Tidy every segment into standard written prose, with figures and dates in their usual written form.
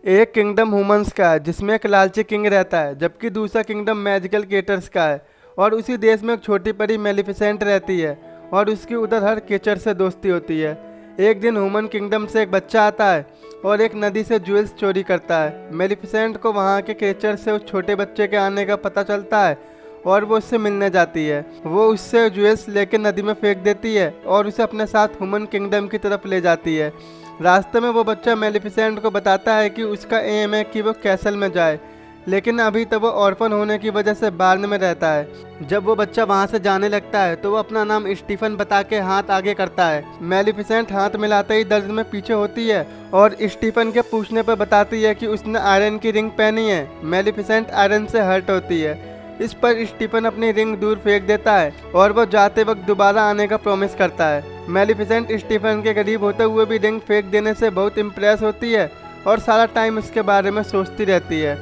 एक kingdom humans का है जिसमें एक लालची किंग रहता है, जबकि दूसरा किंगडम मैजिकल क्रिएटर्स का है। और उसी देश में एक छोटी परी मेलिफिसेंट रहती है और उसकी उधर हर क्रिएचर से दोस्ती होती है। एक दिन ह्यूमन किंगडम से एक बच्चा आता है और एक नदी से ज्वेल्स चोरी करता है। मेलिफिसेंट को वहाँ के क्रिएचर से उस छोटे बच्चे के आने का पता चलता है और वो उससे मिलने जाती है। वो उससे ज्वेल्स लेके नदी में फेंक देती है और उसे अपने साथ ह्यूमन किंगडम की तरफ ले जाती है। रास्ते में वो बच्चा मेलिफिसेंट को बताता है कि उसका एम है कि वो कैसल में जाए, लेकिन अभी तो वो ऑर्फन होने की वजह से बार्न में रहता है। जब वो बच्चा वहाँ से जाने लगता है तो वो अपना नाम स्टीफन बता के हाथ आगे करता है। मेलिफिसेंट हाथ मिलाते ही दर्द में पीछे होती है और स्टीफन के पूछने पर बताती है कि उसने आयरन की रिंग पहनी है। मेलिफिसेंट आयरन से हर्ट होती है। इस पर स्टीफन अपनी रिंग दूर फेंक देता है और वो जाते वक्त दोबारा आने का प्रॉमिस करता है। मेलिफिसेंट स्टीफन के करीब होते हुए भी रिंग फेंक देने से बहुत इम्प्रेस होती है और सारा टाइम उसके बारे में सोचती रहती है।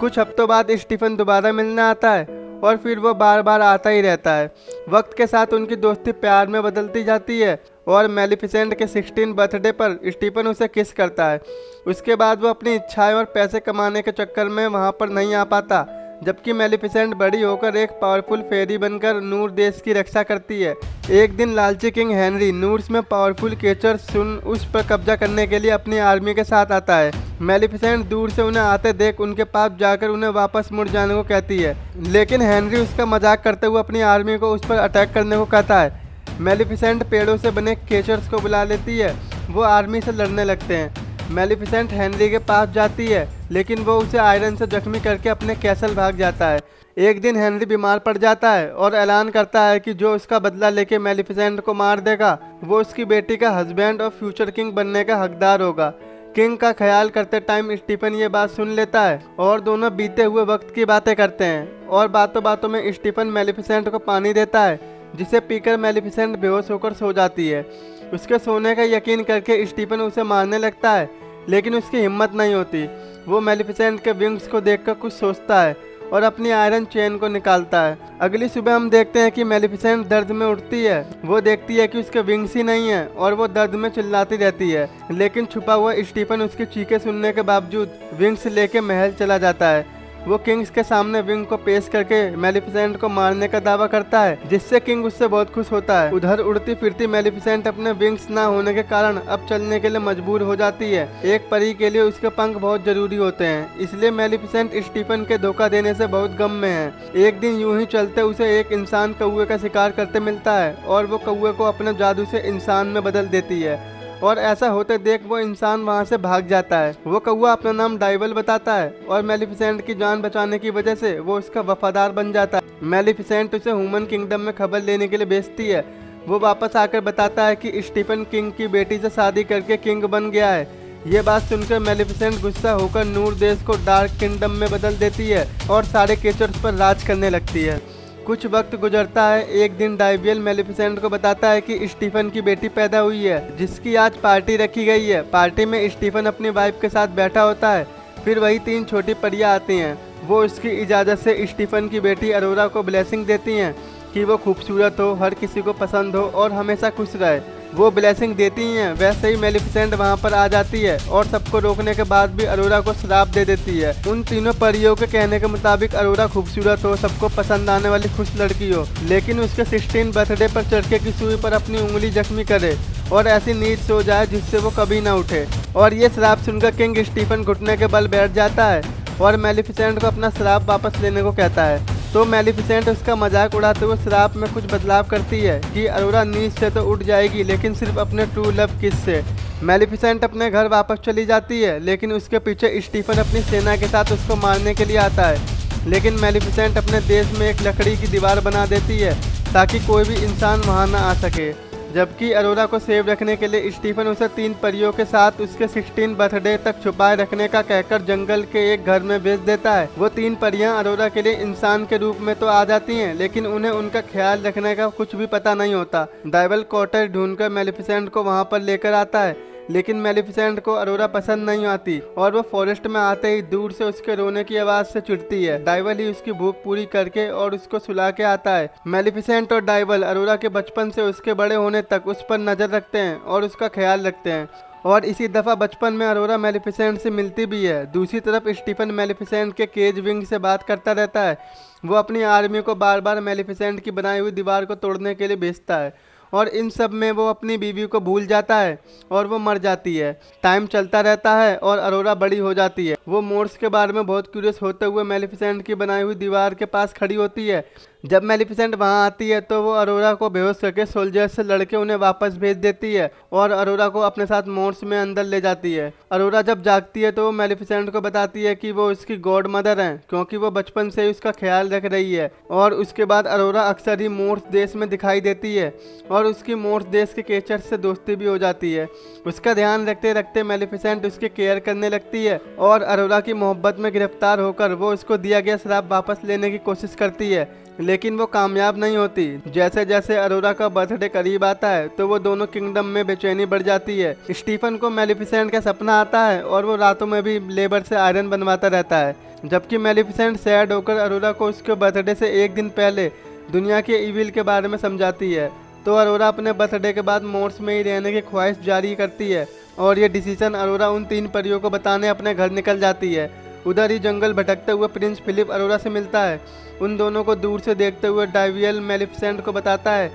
कुछ हफ्तों बाद स्टीफन दोबारा मिलने आता है और फिर वो बार बार आता ही रहता है। वक्त के साथ उनकी दोस्ती प्यार में बदलती जाती है और मेलिफिसेंट के 16 बर्थडे पर स्टीफन उसे किस करता है। उसके बाद वो अपनी इच्छाएं और पैसे कमाने के चक्कर में वहाँ पर नहीं आ पाता, जबकि मेलिफिसेंट बड़ी होकर एक पावरफुल फेरी बनकर नूर देश की रक्षा करती है। एक दिन लालची किंग हेनरी नूर्स में पावरफुल क्रिएचर सुन उस पर कब्जा करने के लिए अपनी आर्मी के साथ आता है। मेलिफिसेंट दूर से उन्हें आते देख उनके पास जाकर उन्हें वापस मुड़ जाने को कहती है, लेकिन हेनरी उसका मजाक करते हुए अपनी आर्मी को उस पर अटैक करने को कहता है। मेलिफिसेंट पेड़ों से बने क्रिएचर्स को बुला लेती है। वो आर्मी से लड़ने लगते हैं। मेलिफिसेंट हेनरी के पास जाती है, लेकिन वो उसे आयरन से जख्मी करके अपने कैसल भाग जाता है। एक दिन हेनरी बीमार पड़ जाता है और ऐलान करता है कि जो उसका बदला लेके मेलिफिसेंट को मार देगा वो उसकी बेटी का हस्बैंड और फ्यूचर किंग बनने का हकदार होगा। किंग का ख्याल करते टाइम स्टीफन ये बात सुन लेता है और दोनों बीते हुए वक्त की बातें करते हैं। और बातों बातों में स्टीफन मेलिफिसेंट को पानी देता है, जिसे पीकर मेलिफिसेंट बेहोश होकर सो जाती है। उसके सोने का यकीन करके स्टीफन उसे मारने लगता है, लेकिन उसकी हिम्मत नहीं होती। वो मेलिफिसेंट के विंग्स को देखकर कुछ सोचता है और अपनी आयरन चेन को निकालता है। अगली सुबह हम देखते हैं कि मेलिफिसेंट दर्द में उठती है। वो देखती है कि उसके विंग्स ही नहीं है और वो दर्द में चिल्लाती रहती है, लेकिन छुपा हुआ स्टीफन उसकी चीखें सुनने के बावजूद विंग्स लेके महल चला जाता है। वो किंग्स के सामने विंग को पेश करके मेलिफिसेंट को मारने का दावा करता है, जिससे किंग उससे बहुत खुश होता है। उधर उड़ती फिरती मेलिफिसेंट अपने विंग्स ना होने के कारण अब चलने के लिए मजबूर हो जाती है। एक परी के लिए उसके पंख बहुत जरूरी होते हैं, इसलिए मेलिफिसेंट स्टीफन के धोखा देने से बहुत गम में है। एक दिन यूं ही चलते उसे एक इंसान कौवे का शिकार करते मिलता है और वो कौवे को अपने जादू से इंसान में बदल देती है और ऐसा होते देख वो इंसान वहां से भाग जाता है। वो कौवा अपना नाम डाइवल बताता है और मेलिफिसेंट की जान बचाने की वजह से वो उसका वफादार बन जाता है। मेलिफिसेंट उसे ह्यूमन किंगडम में खबर लेने के लिए भेजती है। वो वापस आकर बताता है कि स्टीफन किंग की बेटी से शादी करके किंग बन गया है। ये बात सुनकर मेलिफिसेंट गुस्सा होकर नूर देश को डार्क किंगडम में बदल देती है और सारे क्रिएचर्स पर राज करने लगती है। कुछ वक्त गुजरता है। एक दिन डाइवियल मेलिफिसेंट को बताता है कि स्टीफन की बेटी पैदा हुई है, जिसकी आज पार्टी रखी गई है। पार्टी में स्टीफन अपनी वाइफ के साथ बैठा होता है। फिर वही 3 छोटी परियां आती हैं। वो उसकी इजाज़त से स्टीफन की बेटी अरोरा को ब्लेसिंग देती हैं कि वो खूबसूरत हो, हर किसी को पसंद हो और हमेशा खुश रहे। वो ब्लेसिंग देती हैं। वैसे ही मेलिफिसेंट वहाँ पर आ जाती है और सबको रोकने के बाद भी अरोरा को श्राप दे देती है। उन तीनों परियों के कहने के मुताबिक अरोरा खूबसूरत हो, सबको पसंद आने वाली खुश लड़की हो, लेकिन उसके 16 बर्थडे पर चरखे की सुई पर अपनी उंगली जख्मी करे और ऐसी नींद सो जाए जिससे वो कभी ना उठे। और ये श्राप सुनकर किंग स्टीफन घुटने के बल बैठ जाता है और मेलिफिसेंट को अपना श्राप वापस लेने को कहता है। तो मेलिफिसेंट उसका मजाक उड़ाते हुए श्राप में कुछ बदलाव करती है कि अरोरा नींद से तो उठ जाएगी, लेकिन सिर्फ अपने ट्रू लव किस से। मेलिफिसेंट अपने घर वापस चली जाती है, लेकिन उसके पीछे स्टीफन अपनी सेना के साथ उसको मारने के लिए आता है। लेकिन मेलिफिसेंट अपने देश में एक लकड़ी की दीवार बना देती है ताकि कोई भी इंसान वहां ना आ सके। जबकि अरोरा को सेव रखने के लिए स्टीफन उसे 3 परियों के साथ उसके 16 बर्थडे तक छुपाए रखने का कहकर जंगल के एक घर में भेज देता है। वो 3 परियां अरोरा के लिए इंसान के रूप में तो आ जाती हैं, लेकिन उन्हें उनका ख्याल रखने का कुछ भी पता नहीं होता। डाइवल क्वार्टर ढूंढकर मेलिफिसेंट को वहां पर लेकर आता है, लेकिन मेलिफिसेंट को अरोरा पसंद नहीं आती और वो फॉरेस्ट में आते ही दूर से उसके रोने की आवाज से चिढ़ती है। डाइवल ही उसकी भूख पूरी करके और उसको सुला के आता है। मेलिफिसेंट और डाइवल अरोरा के बचपन से उसके बड़े होने तक उस पर नजर रखते हैं और उसका ख्याल रखते हैं और इसी दफ़ा बचपन में अरोरा मेलिफिसेंट से मिलती भी है। दूसरी तरफ स्टीफन मेलिफिसेंट के केज विंग से बात करता रहता है। वो अपनी आर्मी को बार बार मेलिफिसेंट की बनाई हुई दीवार को तोड़ने के लिए भेजता है और इन सब में वो अपनी बीवी को भूल जाता है और वो मर जाती है। टाइम चलता रहता है और अरोरा बड़ी हो जाती है। वो मोर्स के बारे में बहुत क्यूरियस होते हुए मेलिफिसेंट की बनाई हुई दीवार के पास खड़ी होती है। जब मेलिफिसेंट वहां आती है तो वो अरोरा को बेहोश करके सोल्जर्स से लड़के उन्हें वापस भेज देती है और अरोरा को अपने साथ मोर्स में अंदर ले जाती है। अरोरा जब जागती है तो वो मेलिफिसेंट को बताती है कि वो उसकी गॉड मदर हैं, क्योंकि वो बचपन से ही उसका ख्याल रख रही है। और उसके बाद अरोरा अक्सर ही मोर्स देश में दिखाई देती है और उसकी मोर्स देश के केचर से दोस्ती भी हो जाती है। उसका ध्यान रखते रखते मेलिफिसेंट उसकी केयर करने लगती है और अरोरा की मोहब्बत में गिरफ्तार होकर वो उसको दिया गया श्राप वापस लेने की कोशिश करती है, लेकिन वो कामयाब नहीं होती। जैसे जैसे अरोरा का बर्थडे करीब आता है तो वो दोनों किंगडम में बेचैनी बढ़ जाती है। स्टीफन को मेलिफिसेंट का सपना आता है और वो रातों में भी लेबर से आयरन बनवाता रहता है, जबकि मेलिफिसेंट सैड होकर अरोरा को उसके बर्थडे से एक दिन पहले दुनिया के इविल के बारे में समझाती है। तो अरोरा अपने बर्थडे के बाद मोर्स में ही रहने की ख्वाहिश जारी करती है और ये डिसीजन अरोरा उन 3 परियों को बताने अपने घर निकल जाती है। उधर ही जंगल भटकते हुए प्रिंस फिलिप अरोरा से मिलता है। उन दोनों को दूर से देखते हुए डाइवियल मेलिफिसेंट को बताता है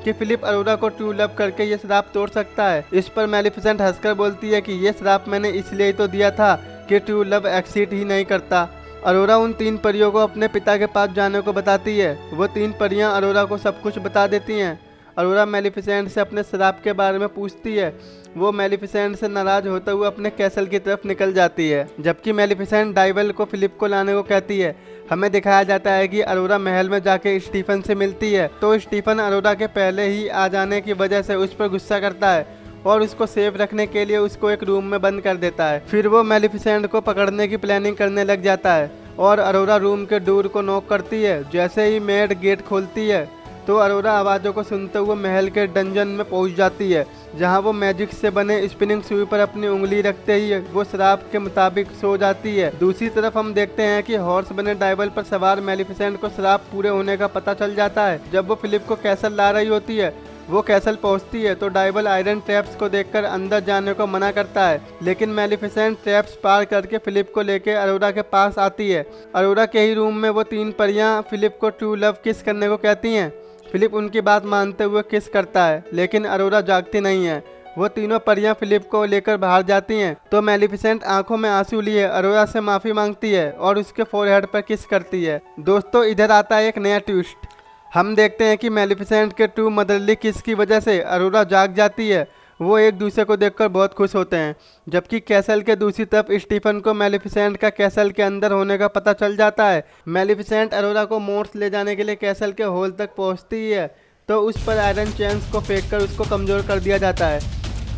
कि फिलिप अरोरा को ट्रू लव करके ये श्राप तोड़ सकता है। इस पर मेलिफिसेंट हंसकर बोलती है कि ये श्राप मैंने इसलिए ही तो दिया था कि ट्रू लव एक्सीड ही नहीं करता। अरोरा उन 3 परियों को अपने पिता के पास जाने को बताती है। वो 3 परियां अरोरा को सब कुछ बता देती हैं। अरोरा मेलिफिसेंट से अपने श्राप के बारे में पूछती है। वो मेलिफिसेंट से नाराज होते हुए अपने कैसल की तरफ निकल जाती है, जबकि मेलिफिसेंट डाइवल को फिलिप को लाने को कहती है। हमें दिखाया जाता है कि अरोरा महल में जाके स्टीफन से मिलती है, तो स्टीफन अरोरा के पहले ही आ जाने की वजह से उस पर गुस्सा करता है और उसको सेफ रखने के लिए उसको एक रूम में बंद कर देता है। फिर वो मेलिफिसेंट को पकड़ने की प्लानिंग करने लग जाता है और अरोरा रूम के डोर को नॉक करती है। जैसे ही मेड गेट खोलती है तो अरोरा आवाज़ों को सुनते हुए महल के डंजन में पहुंच जाती है, जहां वो मैजिक से बने स्पिनिंग सुई पर अपनी उंगली रखते ही वो श्राप के मुताबिक सो जाती है। दूसरी तरफ हम देखते हैं कि हॉर्स बने डाइवल पर सवार मेलिफिसेंट को श्राप पूरे होने का पता चल जाता है। जब वो फिलिप को कैसल ला रही होती है, वो कैसल पहुंचती है तो डाइवल आयरन ट्रैप्स को देखकर अंदर जाने को मना करता है, लेकिन मेलिफिसेंट ट्रैप्स पार करके फिलिप को लेकर अरोरा के पास आती है। अरोरा के ही रूम में वो 3 परियां फिलिप को ट्रू लव किस करने को कहती हैं। फिलिप उनकी बात मानते हुए किस करता है, लेकिन अरोरा जागती नहीं है। वो तीनों परियां फिलिप को लेकर बाहर जाती हैं तो मेलिफिसेंट आंखों में आंसू लिए अरोरा से माफ़ी मांगती है और उसके फोरहेड पर किस करती है। दोस्तों, इधर आता है एक नया ट्विस्ट। हम देखते हैं कि मेलिफिसेंट के ट्रू मदरली किस की वजह से अरोरा जाग जाती है। वो एक दूसरे को देखकर बहुत खुश होते हैं, जबकि कैसल के दूसरी तरफ स्टीफन को मेलिफिसेंट का कैसल के अंदर होने का पता चल जाता है। मेलिफिसेंट अरोरा को मोर्स ले जाने के लिए कैसल के हॉल तक पहुंचती है तो उस पर आयरन चेन्स को फेंककर उसको कमज़ोर कर दिया जाता है।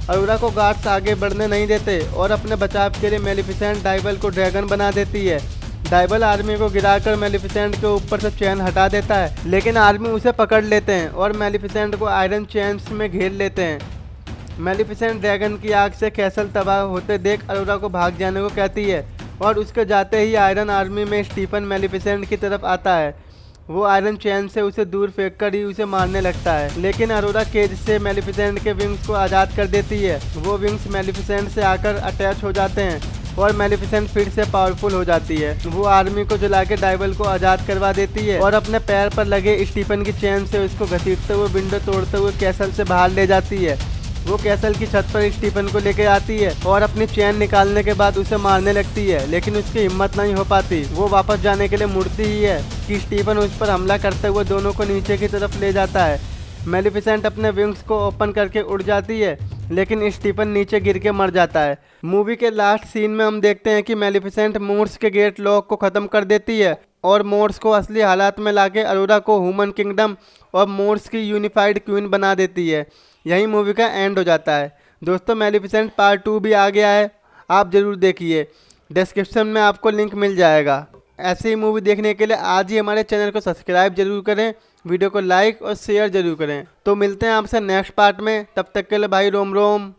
अरोरा को गार्ड्स आगे बढ़ने नहीं देते और अपने बचाव के लिए मेलिफिसेंट डाइवल को ड्रैगन बना देती है। डाइवल आर्मी को गिराकर मेलिफिसेंट के ऊपर से चैन हटा देता है, लेकिन आर्मी उसे पकड़ लेते हैं और मेलिफिसेंट को आयरन चेन्स में घेर लेते हैं। मेलिफिसेंट ड्रैगन की आग से कैसल तबाह होते देख अरोरा को भाग जाने को कहती है और उसके जाते ही आयरन आर्मी में स्टीफन मेलिफिसेंट की तरफ आता है। वो आयरन चैन से उसे दूर फेंककर ही उसे मारने लगता है, लेकिन अरोरा केज से मेलिफिसेंट के विंग्स को आज़ाद कर देती है। वो विंग्स मेलिफिसेंट से आकर अटैच हो जाते हैं और मेलिफिसेंट फिर से पावरफुल हो जाती है। वो आर्मी को जला के डाइवल को आज़ाद करवा देती है और अपने पैर पर लगे स्टीफन की चैन से उसको घसीटते हुए विंडो तोड़ते हुए कैसल से बाहर ले जाती है। वो कैसल की छत पर स्टीफन को लेकर आती है और अपनी चैन निकालने के बाद उसे मारने लगती है, लेकिन उसकी हिम्मत नहीं हो पाती। वो वापस जाने के लिए मुड़ती ही है कि स्टीफन उस पर हमला करते हुए दोनों को नीचे की तरफ ले जाता है। मेलिफिसेंट अपने विंग्स को ओपन करके उड़ जाती है, लेकिन स्टीफन नीचे गिर के मर जाता है। मूवी के लास्ट सीन में हम देखते हैं कि मेलिफिसेंट मोर्स के गेट लॉक को ख़त्म कर देती है और मोर्स को असली हालात में लाके अरोरा को ह्यूमन किंगडम और मोर्स की यूनिफाइड क्वीन बना देती है। यही मूवी का एंड हो जाता है। दोस्तों, मेलिफिसेंट पार्ट 2 भी आ गया है, आप ज़रूर देखिए, डिस्क्रिप्शन में आपको लिंक मिल जाएगा। ऐसी ही मूवी देखने के लिए आज ही हमारे चैनल को सब्सक्राइब जरूर करें, वीडियो को लाइक और शेयर जरूर करें। तो मिलते हैं आपसे नेक्स्ट पार्ट में, तब तक के लिए भाई रोम रोम।